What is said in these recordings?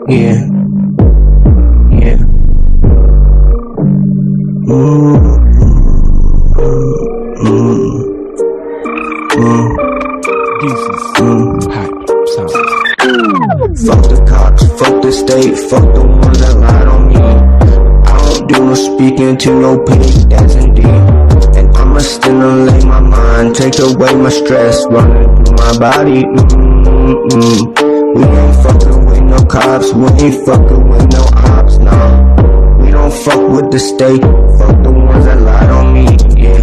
Yeah, yeah. This is hype sound. Fuck the cops, fuck the state, fuck the ones that lied on me. I don't do no speaking to no pig, that's indeed. And I'ma stimulate my mind, take away my stress, running through my body. We ain't fucking with no cops, we ain't fucking with no ops, nah. We don't fuck with the state, fuck the ones that lied on me, yeah.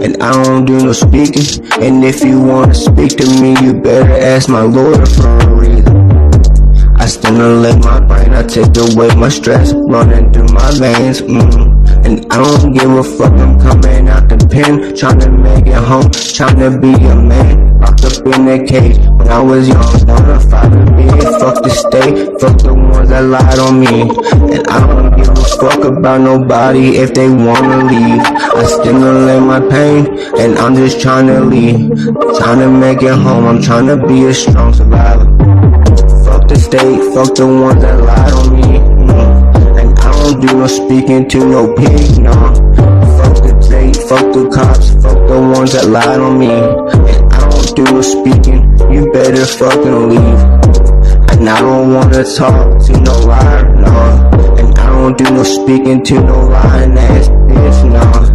And I don't do no speaking, and if you wanna speak to me, you better ask my lawyer for a reason. I stimulate my brain, I take away my stress, running through my veins, And I don't give a fuck, I'm coming out the pen, tryna make it home, tryna be a man, locked up in a cage. When I was young, wanna fight to be, fuck the state, fuck the ones that lied on me. And I don't give a fuck about nobody if they wanna leave. I stimulate my pain, and I'm just tryna leave, tryna make it home, I'm tryna be a strong survivor. Fuck the state, fuck the ones that lied on me, And I don't do no speaking to no pig, nah. Fuck the state, fuck the cops, fuck the ones that lied on me. And I don't do no speaking, you better fucking leave. And I don't wanna talk to no liar, nah. And I don't do no speaking to no lying ass bitch, nah.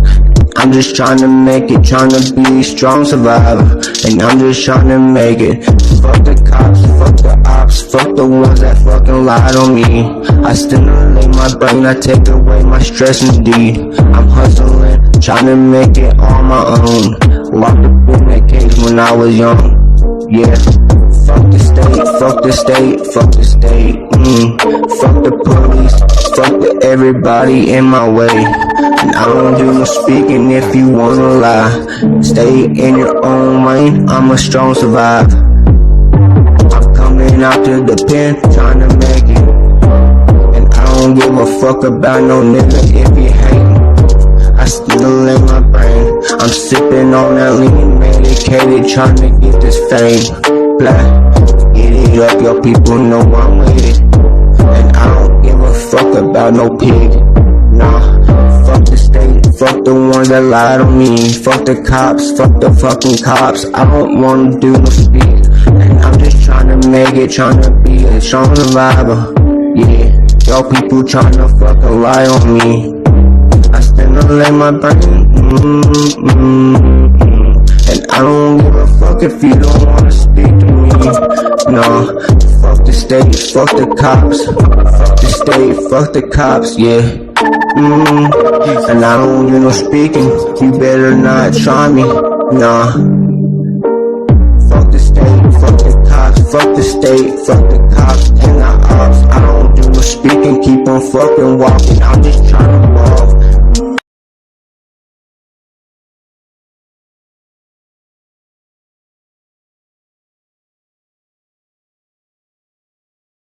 I'm just tryna make it, tryna be a strong survivor. And I'm just tryna make it. Fuck the cops, fuck the ops, fuck the ones that fucking lied on me. I stimulate my brain, I take away my stress indeed. I'm hustling, tryna make it on my own. Locked up in that cage when I was young, yeah. Fuck the state, fuck the state, fuck the state, Fuck the police, fuck the everybody in my way. And I don't do no speaking if you wanna lie. Stay in your own lane, I'm a strong survivor. I'm coming out to the pen, tryna make it. And I don't give a fuck about no nigga if you hatin'. I stimulate my brain, I'm sipping on that lean, medicated, tryna get this fame. Get it up, your people know I'm with it. And I don't give a fuck about no pig, nah. Fuck the state, fuck the ones that lied on me. Fuck the cops, fuck the fucking cops. I don't wanna do no speak, and I'm just tryna make it, tryna be a strong survivor, yeah. Y'all people tryna fucking lie on me. I stimulate my brain, And I don't give a fuck if you don't wanna speak to me, no. Fuck the state, fuck the cops. Fuck the state, fuck the cops, yeah. And I don't do no speaking, you better not try me, nah. Fuck the state, fuck the cops, fuck the state, fuck the cops and the ops. I don't do no speaking, keep on fucking walking, I'm just tryna walk.